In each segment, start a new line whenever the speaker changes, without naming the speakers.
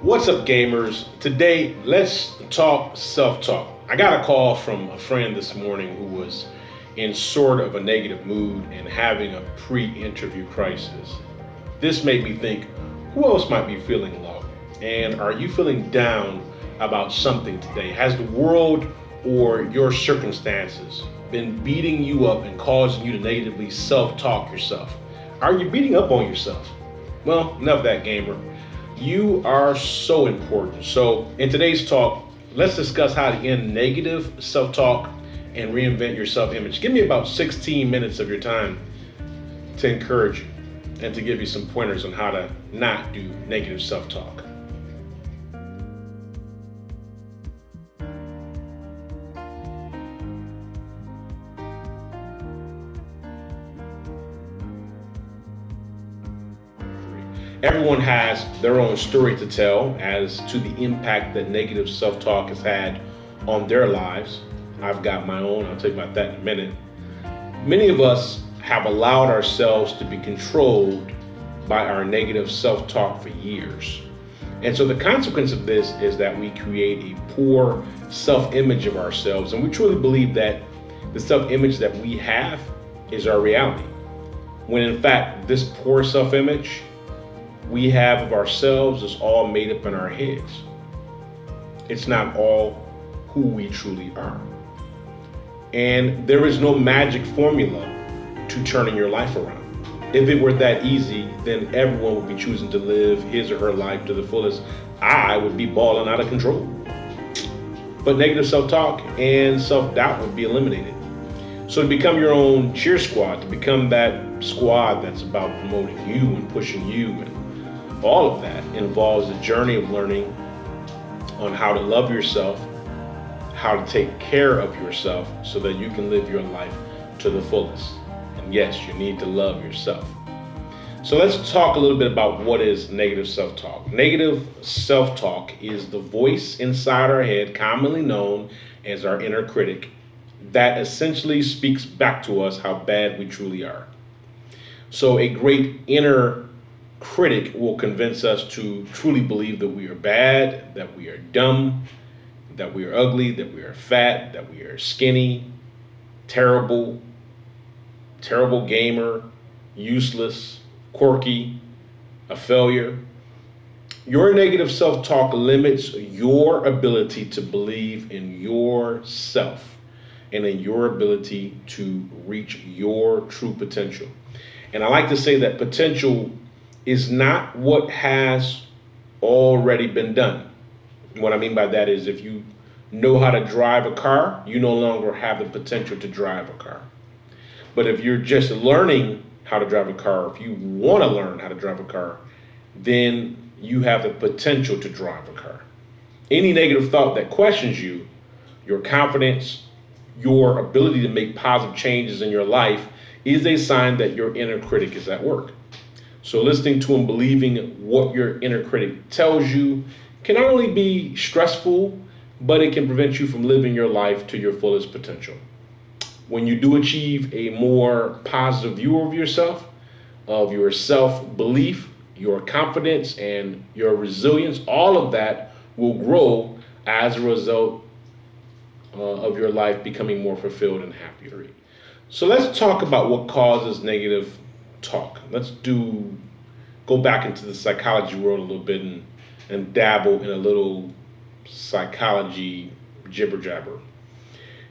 What's up, gamers? Today, let's talk self talk. I got a call from a friend this morning who was in sort of a negative mood and having a pre interview crisis. This made me think, who else might be feeling low? And are you feeling down about something today? Has the world or your circumstances been beating you up and causing you to negatively self talk yourself? Are you beating up on yourself? Well, enough of that, gamer. You are so important. So, in today's talk, let's discuss how to end negative self talk and reinvent your self image. Give me about 16 minutes of your time to encourage you and to give you some pointers on how to not do negative self talk. Everyone has their own story to tell as to the impact that negative self talk has had on their lives. I've got my own, I'll tell you about that in a minute. Many of us have allowed ourselves to be controlled by our negative self talk for years. And so the consequence of this is that we create a poor self image of ourselves. And we truly believe that the self image that we have is our reality. When in fact, this poor self image we have of ourselves is all made up in our heads. It's not all who we truly are. And there is no magic formula to turning your life around. If it were that easy, then everyone would be choosing to live his or her life to the fullest. I would be balling out of control. But negative self-talk and self-doubt would be eliminated. So to become your own cheer squad, to become that squad that's about promoting you and pushing you, and all of that involves a journey of learning on how to love yourself, how to take care of yourself so that you can live your life to the fullest. And yes, you need to love yourself. So let's talk a little bit about what is negative self-talk. Negative self-talk is the voice inside our head, commonly known as our inner critic, that essentially speaks back to us how bad we truly are. So a great inner critic will convince us to truly believe that we are bad, that we are dumb, that we are ugly, that we are fat, that we are skinny, terrible, terrible gamer, useless, quirky, a failure. Your negative self-talk limits your ability to believe in yourself and in your ability to reach your true potential. And I like to say that potential is not what has already been done. What I mean by that is if you know how to drive a car, you no longer have the potential to drive a car. But if you're just learning how to drive a car, if you want to learn how to drive a car, then you have the potential to drive a car. Any negative thought that questions you, your confidence, your ability to make positive changes in your life is a sign that your inner critic is at work. So listening to and believing what your inner critic tells you can not only be stressful, but it can prevent you from living your life to your fullest potential. When you do achieve a more positive view of your self-belief, your confidence, and your resilience, all of that will grow as a result of your life becoming more fulfilled and happier. So let's talk about what causes negative talk. Go back into the psychology world a little bit and dabble in a little psychology jibber jabber.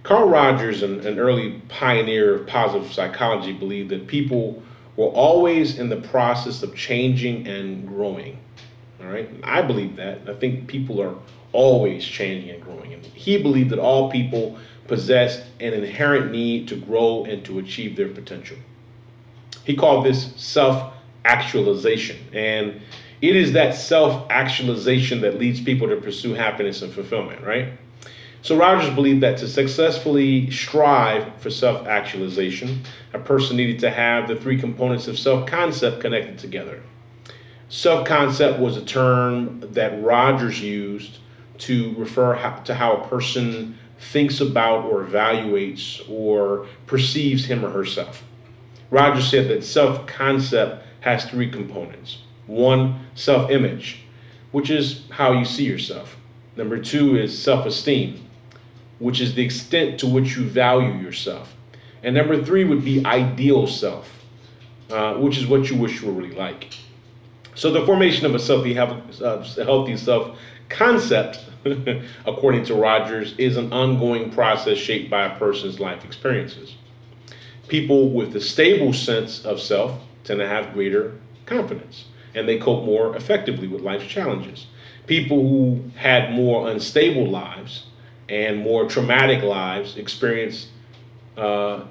Carl Rogers, an early pioneer of positive psychology, believed that people were always in the process of changing and growing. All right, I believe that. I think people are always changing and growing. And he believed that all people possessed an inherent need to grow and to achieve their potential. He called this self-actualization. And it is that self-actualization that leads people to pursue happiness and fulfillment, right? So Rogers believed that to successfully strive for self-actualization, a person needed to have the three components of self-concept connected together. Self-concept was a term that Rogers used to refer to how a person thinks about or evaluates or perceives him or herself. Rogers said that self-concept has three components. One, self-image. which is how you see yourself. Number two is self-esteem, which is the extent to which you value yourself. And number three would be ideal self, which is what you wish you were really like. So the formation of a healthy self concept, according to Rogers, is an ongoing process shaped by a person's life experiences. People with a stable sense of self tend to have greater confidence and they cope more effectively with life's challenges. People who had more unstable lives and more traumatic lives experience, uh,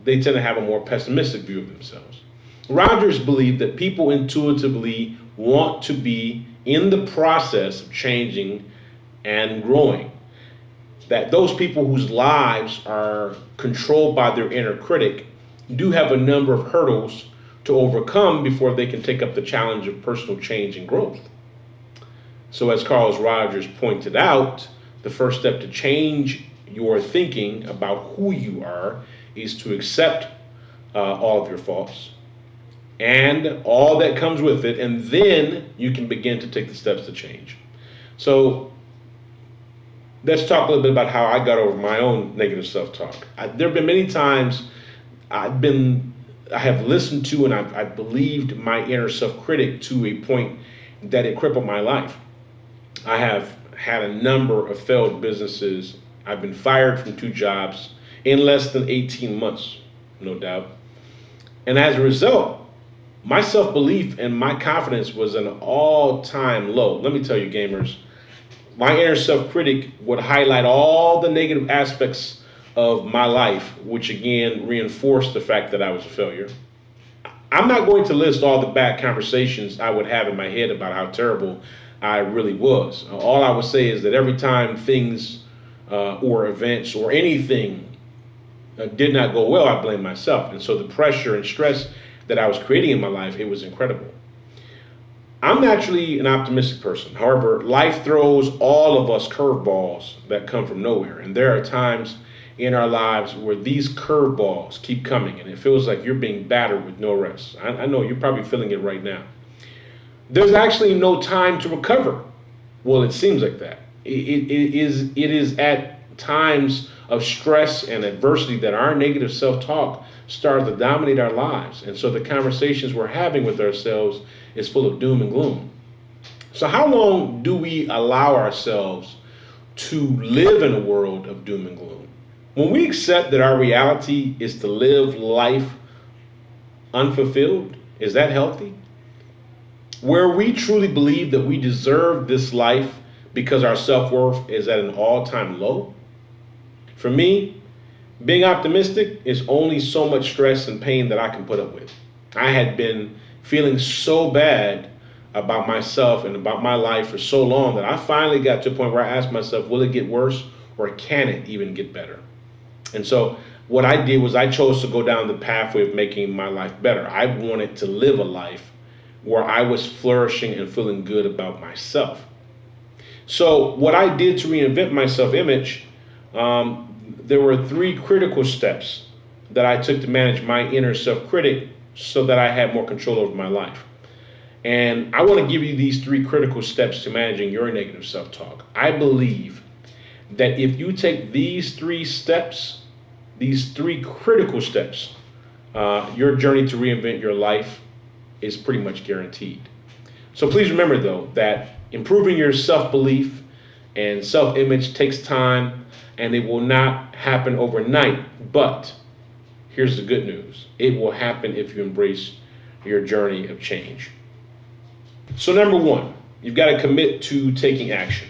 they tend to have a more pessimistic view of themselves. Rogers believed that people intuitively want to be in the process of changing and growing. That those people whose lives are controlled by their inner critic do have a number of hurdles to overcome before they can take up the challenge of personal change and growth. So, as Carl Rogers pointed out, the first step to change your thinking about who you are is to accept all of your faults and all that comes with it, and then you can begin to take the steps to change. So, let's talk a little bit about how I got over my own negative self-talk. There have been many times I have listened to and I've believed my inner self-critic to a point that it crippled my life. I have had a number of failed businesses. I've been fired from 2 jobs in less than 18 months, no doubt. And as a result, my self-belief and my confidence was an all-time low. Let me tell you, gamers, my inner self-critic would highlight all the negative aspects of my life, which again reinforced the fact that I was a failure. I'm not going to list all the bad conversations I would have in my head about how terrible I really was. All I would say is that every time things or events or anything did not go well, I blamed myself. And so the pressure and stress that I was creating in my life, it was incredible. I'm naturally an optimistic person. However, life throws all of us curveballs that come from nowhere. And there are times in our lives where these curveballs keep coming and it feels like you're being battered with no rest. I know you're probably feeling it right now. There's actually no time to recover. Well, it seems like that. It is at times of stress and adversity that our negative self-talk starts to dominate our lives. And so the conversations we're having with ourselves is full of doom and gloom. So how long do we allow ourselves to live in a world of doom and gloom? When we accept that our reality is to live life unfulfilled, is that healthy? Where we truly believe that we deserve this life because our self-worth is at an all-time low? For me, being optimistic is only so much stress and pain that I can put up with. I had been feeling so bad about myself and about my life for so long that I finally got to a point where I asked myself, will it get worse or can it even get better? And so what I did was I chose to go down the pathway of making my life better. I wanted to live a life where I was flourishing and feeling good about myself. So what I did to reinvent my self-image, there were 3 critical steps that I took to manage my inner self-critic so that I had more control over my life. And I want to give you these 3 critical steps to managing your negative self-talk. I believe that if you take these 3 steps, these 3 critical steps, your journey to reinvent your life is pretty much guaranteed. So please remember, though, that improving your self-belief and self-image takes time and it will not happen overnight. But here's the good news. It will happen if you embrace your journey of change. So number 1, you've got to commit to taking action.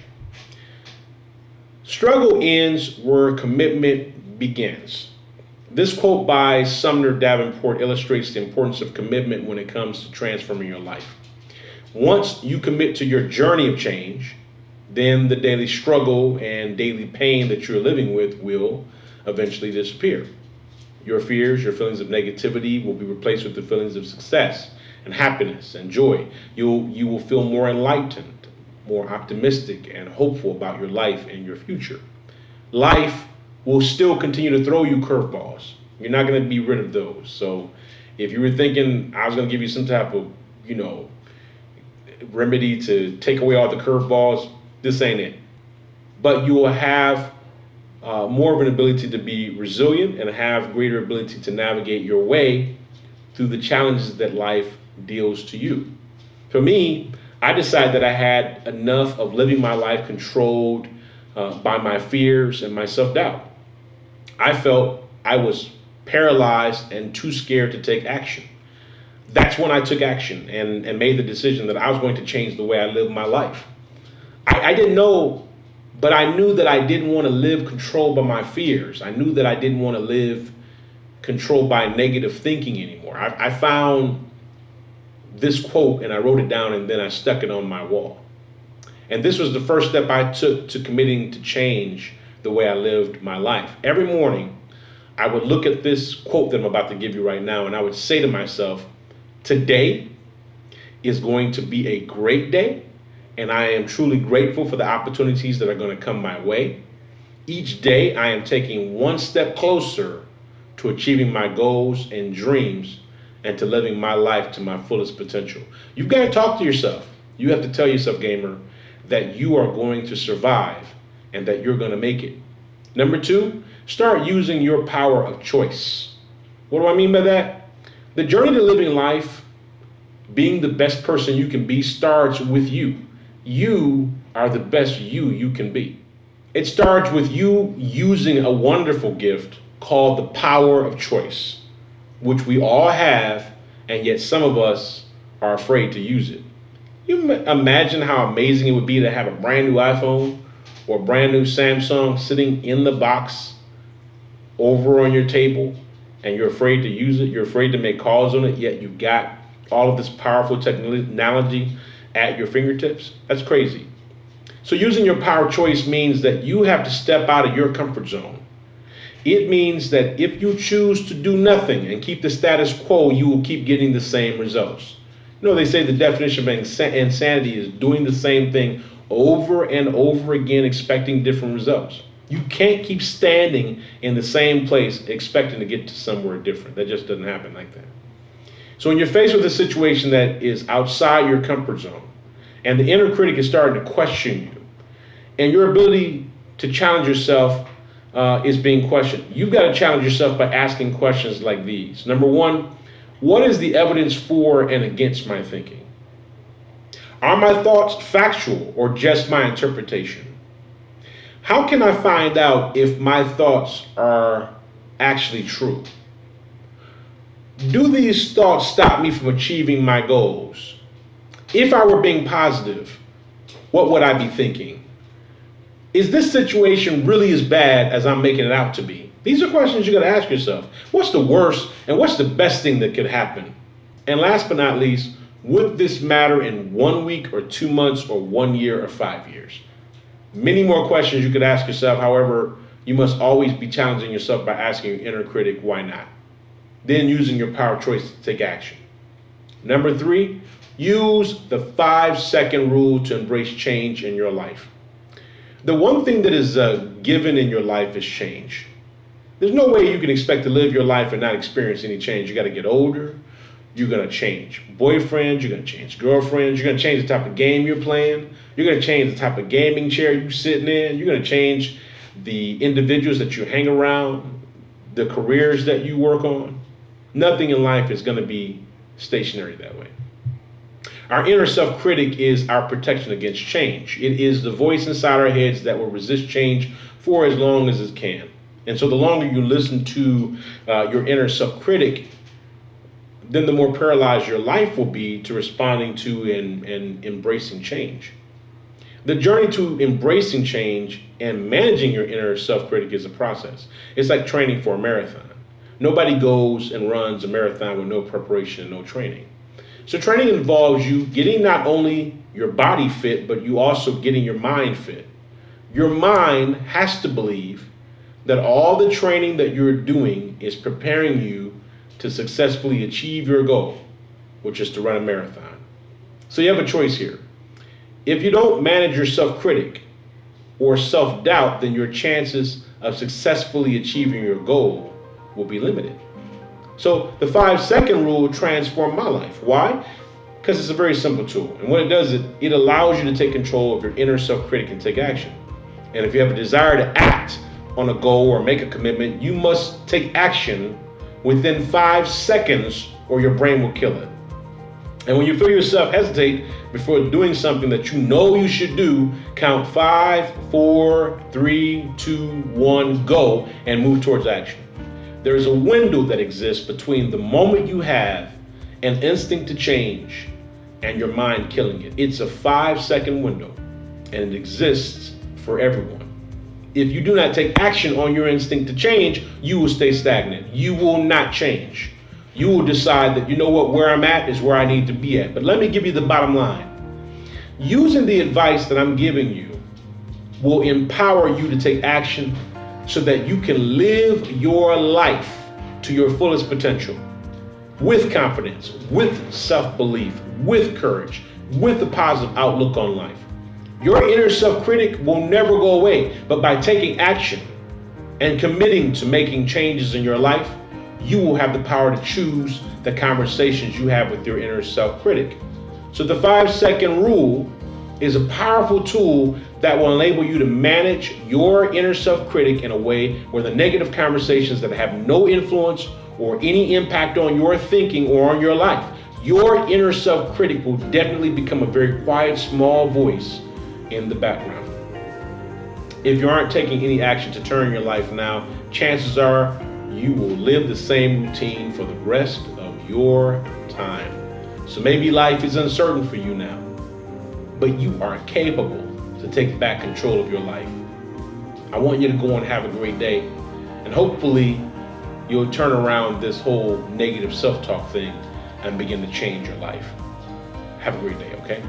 Struggle ends where commitment begins. This quote by Sumner Davenport illustrates the importance of commitment when it comes to transforming your life. Once you commit to your journey of change, then the daily struggle and daily pain that you're living with will eventually disappear. Your fears, your feelings of negativity will be replaced with the feelings of success and happiness and joy. You will feel more enlightened, more optimistic and hopeful about your life and your future. Life will still continue to throw you curveballs. You're not going to be rid of those. So if you were thinking I was going to give you some type of, remedy to take away all the curveballs. This ain't it. But you will have more of an ability to be resilient and have greater ability to navigate your way through the challenges that life deals to you. For me, I decided that I had enough of living my life controlled by my fears and my self doubt. I felt I was paralyzed and too scared to take action. That's when I took action and made the decision that I was going to change the way I lived my life. I didn't know, but I knew that I didn't want to live controlled by my fears. I knew that I didn't want to live controlled by negative thinking anymore. I found this quote and I wrote it down and then I stuck it on my wall. And this was the first step I took to committing to change the way I lived my life. Every morning, I would look at this quote that I'm about to give you right now and I would say to myself, today is going to be a great day, and I am truly grateful for the opportunities that are going to come my way. Each day, I am taking one step closer to achieving my goals and dreams and to living my life to my fullest potential. You've got to talk to yourself. You have to tell yourself, gamer, that you are going to survive and that you're going to make it. Number two, start using your power of choice. What do I mean by that? The journey to living life, being the best person you can be, starts with you. You are the best you can be. It starts with you using a wonderful gift called the power of choice, which we all have, and yet some of us are afraid to use it. You imagine how amazing it would be to have a brand new iPhone or a brand new Samsung sitting in the box over on your table, and you're afraid to use it, you're afraid to make calls on it, yet you've got all of this powerful technology at your fingertips. That's crazy. So using your power of choice means that you have to step out of your comfort zone. It means that if you choose to do nothing and keep the status quo, you will keep getting the same results. You know, they say the definition of insanity is doing the same thing over and over again, expecting different results. You can't keep standing in the same place expecting to get to somewhere different. That just doesn't happen like that. So when you're faced with a situation that is outside your comfort zone and the inner critic is starting to question you and your ability to challenge yourself is being questioned, you've got to challenge yourself by asking questions like these. Number one, what is the evidence for and against my thinking? Are my thoughts factual or just my interpretation? How can I find out if my thoughts are actually true? Do these thoughts stop me from achieving my goals? If I were being positive, what would I be thinking? Is this situation really as bad as I'm making it out to be? These are questions you got to ask yourself. What's the worst and what's the best thing that could happen? And last but not least, would this matter in 1 week or 2 months or 1 year or 5 years? Many more questions you could ask yourself. However, you must always be challenging yourself by asking your inner critic, why not? Then using your power of choice to take action. Number three, use the 5-second rule to embrace change in your life. The one thing that is given in your life is change. There's no way you can expect to live your life and not experience any change. You got to get older. You're going to change boyfriends. You're going to change girlfriends. You're going to change the type of game you're playing. You're going to change the type of gaming chair you're sitting in. You're going to change the individuals that you hang around, the careers that you work on. Nothing in life is going to be stationary that way. Our inner self-critic is our protection against change. It is the voice inside our heads that will resist change for as long as it can. And so the longer you listen to your inner self-critic, then the more paralyzed your life will be to responding to and embracing change. The journey to embracing change and managing your inner self-critic is a process. It's like training for a marathon. Nobody goes and runs a marathon with no preparation and no training. So training involves you getting not only your body fit, but you also getting your mind fit. Your mind has to believe that all the training that you're doing is preparing you to successfully achieve your goal, which is to run a marathon. So you have a choice here. If you don't manage your self-critic or self-doubt, then your chances of successfully achieving your goal will be limited. So the 5-second rule transformed my life. Why? Because it's a very simple tool. And what it does is it allows you to take control of your inner self-critic and take action. And if you have a desire to act on a goal or make a commitment, you must take action within 5 seconds or your brain will kill it. And when you feel yourself hesitate before doing something that you know you should do, count 5, 4, 3, 2, 1, go, and move towards action. There is a window that exists between the moment you have an instinct to change and your mind killing it. It's a 5-second window, and it exists for everyone. If you do not take action on your instinct to change, you will stay stagnant. You will not change. You will decide that, you know what, where I'm at is where I need to be at. But let me give you the bottom line. Using the advice that I'm giving you will empower you to take action so that you can live your life to your fullest potential with confidence, with self-belief, with courage, with a positive outlook on life. Your inner self-critic will never go away, but by taking action and committing to making changes in your life, you will have the power to choose the conversations you have with your inner self-critic. So the 5-second rule is a powerful tool that will enable you to manage your inner self-critic in a way where the negative conversations that have no influence or any impact on your thinking or on your life, your inner self-critic will definitely become a very quiet, small voice in the background. If you aren't taking any action to turn your life now, chances are you will live the same routine for the rest of your time. So maybe life is uncertain for you now, but you are capable to take back control of your life. I want you to go and have a great day, and hopefully you'll turn around this whole negative self-talk thing and begin to change your life. Have a great day, okay?